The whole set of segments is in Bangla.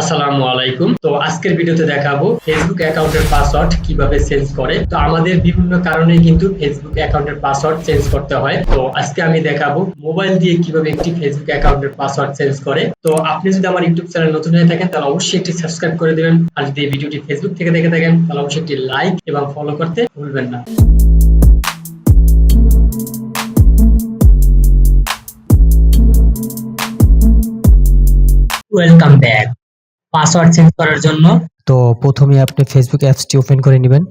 আসসালামু আলাইকুম। তো আজকের ভিডিওতে দেখাবো ফেসবুক অ্যাকাউন্টের পাসওয়ার্ড কিভাবে চেঞ্জ করে। তো আমাদের বিভিন্ন কারণে কিন্তু ফেসবুক অ্যাকাউন্টের পাসওয়ার্ড চেঞ্জ করতে হয়। তো আজকে আমি দেখাবো মোবাইল দিয়ে কিভাবে একটি ফেসবুক অ্যাকাউন্টের পাসওয়ার্ড চেঞ্জ করে। তো আপনি যদি আমার ইউটিউব চ্যানেল নতুন হয়ে থাকেন তাহলে অবশ্যই একটি সাবস্ক্রাইব করে দিবেন। আর যদি এই ভিডিওটি ফেসবুক থেকে দেখে থাকেন তাহলে অবশ্যই একটি লাইক এবং ফলো করতে ভুলবেন না। Welcome back. পাসওয়ার্ড চেঞ্জ করার জন্য তো প্রথমে আপনি ফেসবুক অ্যাপসটি ওপেন করে নেবেন।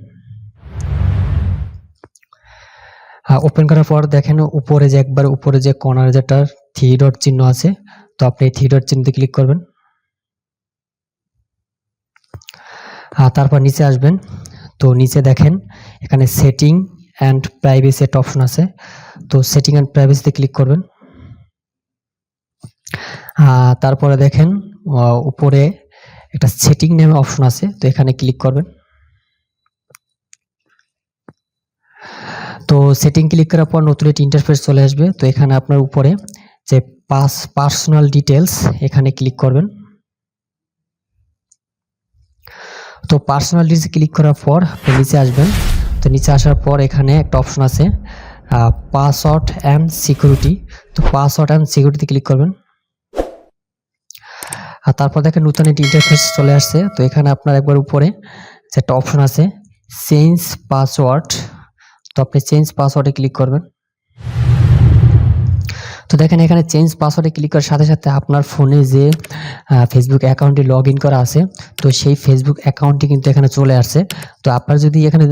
ওপেন করার পর দেখেন উপরে যে কর্নারে যেটা থ্রি ডট চিহ্ন আছে, তো আপনি এই থ্রি ডট চিহ্নতে ক্লিক করবেন। তারপর নিচে আসবেন। তো নিচে দেখেন এখানে সেটিং অ্যান্ড প্রাইভেসি একটা অপশন আছে, তো সেটিং অ্যান্ড প্রাইভেসিতে ক্লিক করবেন। তারপরে দেখেন উপরে একটা সেটিং নামে অপশন আছে, তো এখানে ক্লিক করবেন। তো সেটিং ক্লিক করার পর নতুন একটি ইন্টারফেস চলে আসবে। তো এখানে আপনার উপরে যে পার্সোনাল ডিটেলস এখানে ক্লিক করবেন। তো পার্সোনাল ডিটেলস ক্লিক করার পর আপনি নিচে আসবেন। তো নিচে আসার পর এখানে একটা অপশন আছে পাসওয়ার্ড অ্যান্ড সিকিউরিটি, তো পাসওয়ার্ড অ্যান্ড সিকিউরিটিতে ক্লিক করবেন। আর তারপর দেখেন নতুন একটি ইন্টারফেস চলে আসছে। তো এখানে আপনার একবার উপরে যে একটা অপশন আছে চেঞ্জ পাসওয়ার্ড, তো আপনি চেঞ্জ পাসওয়ার্ডে ক্লিক করবেন। তো দেখেন এখানে চেঞ্জ পাসওয়ার্ডে ক্লিক করার সাথে সাথে আপনার ফোনে যে ফেসবুক অ্যাকাউন্টে লগ ইন করা আছে, তো সেই ফেসবুক অ্যাকাউন্টটি কিন্তু এখানে চলে আসছে। তো আপনার যদি এখানে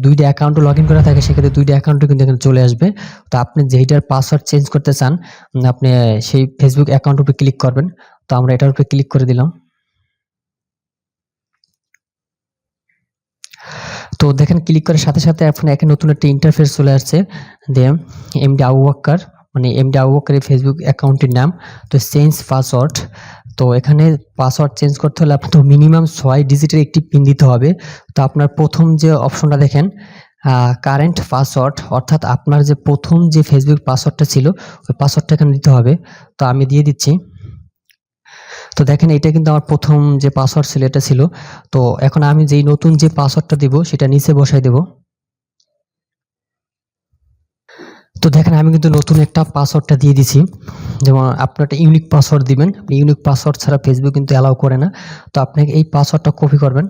দুইটা অ্যাকাউন্টে লগ ইন করা থাকে সেক্ষেত্রে দুইটা অ্যাকাউন্টে কিন্তু এখানে চলে আসবে। তো আপনি যেইটার পাসওয়ার্ড চেঞ্জ করতে চান আপনি সেই ফেসবুক অ্যাকাউন্টের উপরে ক্লিক করবেন। তো আমরা এটার উপরে ক্লিক করে দিলাম। তো দেখেন ক্লিক করার সাথে সাথে এখন এখানে নতুন একটা ইন্টারফেস চলে আসছে, এমডি আবু বকর, মানে এমডি আবু বকরের ফেসবুক অ্যাকাউন্টের নাম। তো চেঞ্জ পাসওয়ার্ড, তো এখানে পাসওয়ার্ড চেঞ্জ করতে হলে আপনার তো মিনিমাম 6 ডিজিটের একটি পিন দিতে হবে। তো আপনার প্রথম যে অপশনটা দেখেন কারেন্ট পাসওয়ার্ড, অর্থাৎ আপনার যে প্রথম যে ফেসবুক পাসওয়ার্ডটা ছিল ওই পাসওয়ার্ডটা এখানে দিতে হবে। তো আমি দিয়ে দিচ্ছি। তো দেখেন এটা কিন্তু আমার প্রথম যে পাসওয়ার্ড ছিল এটা ছিল। তো এখন আমি যেই নতুন যে পাসওয়ার্ডটা দিব সেটা নিচে বসাই দেব। তো দেখেন আমি কিন্তু নতুন একটা পাসওয়ার্ডটা দিয়ে দিছি। যেমন আপনি একটা ইউনিক পাসওয়ার্ড দিবেন, আপনি ইউনিক পাসওয়ার্ড ছাড়া ফেসবুক কিন্তু অ্যালাউ করে না। তো আপনি এই পাসওয়ার্ডটা কপি করবেন।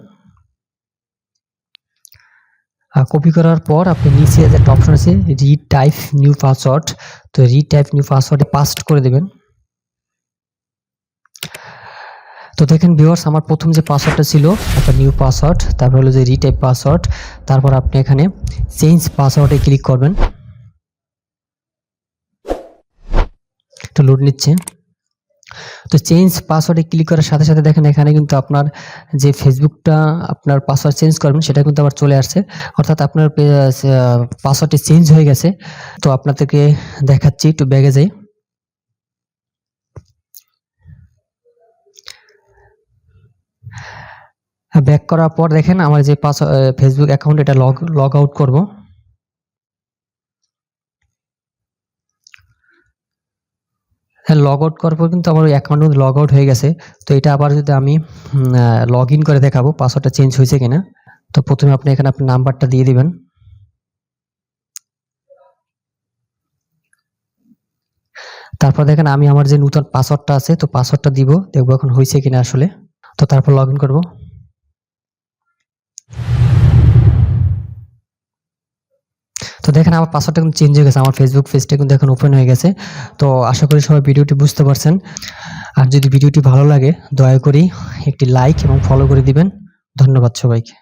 কপি করার পর আপনি নিচে যে একটা অপশন আছে রিটাইপ নিউ পাসওয়ার্ড, তো রিটাইপ নিউ পাসওয়ার্ডে পাস্ট করে দেবেন। তো দেখেন ভিউয়ার্স আমার প্রথম যে পাসওয়ার্ডটা ছিল একটা নিউ পাসওয়ার্ড, তারপর হলো যে রিটাইপ পাসওয়ার্ড, তারপর আপনি এখানে চেঞ্জ পাসওয়ার্ডে ক্লিক করবেন। একটু লোড নিচ্ছে। তো চেঞ্জ পাসওয়ার্ডে ক্লিক করার সাথে সাথে দেখেন এখানে কিন্তু আপনার যে ফেসবুকটা আপনার পাসওয়ার্ড চেঞ্জ করবেন সেটা কিন্তু আবার চলে আসছে, অর্থাৎ আপনার পাসওয়ার্ডটি চেঞ্জ হয়ে গেছে। তো আপনাদেরকে দেখাচ্ছি, একটু ব্যাগে যাই। ব্যাক করার পর দেখেন আমার যে ফেসবুক অ্যাকাউন্ট এটা লগ আউট করব। হ্যাঁ, লগ আউট করার পর কিন্তু আমার ওই অ্যাকাউন্ট লগ আউট হয়ে গেছে। তো এটা আবার যদি আমি লগ ইন করে দেখাবো পাসওয়ার্ডটা চেঞ্জ হয়েছে কিনা। তো প্রথমে আপনি এখানে আপনার নাম্বারটা দিয়ে দিবেন। তারপর দেখেন আমি আমার যে নতুন পাসওয়ার্ডটা আছে তো পাসওয়ার্ডটা দিব, দেখবো এখন হয়েছে কিনা আসলে। তো তারপর লগ ইন করবো। তো দেখেন আমার পাসওয়ার্ডটা কিন্তু চেঞ্জ হয়ে গেছে, আমার ফেসবুক পেজটা কিন্তু এখন ওপেন হয়ে গেছে। তো আশা করি সবাই ভিডিওটি বুঝতে পারছেন। আর যদি ভিডিওটি ভালো লাগে দয়া করে একটি লাইক এবং ফলো করে দিবেন। ধন্যবাদ সবাইকে।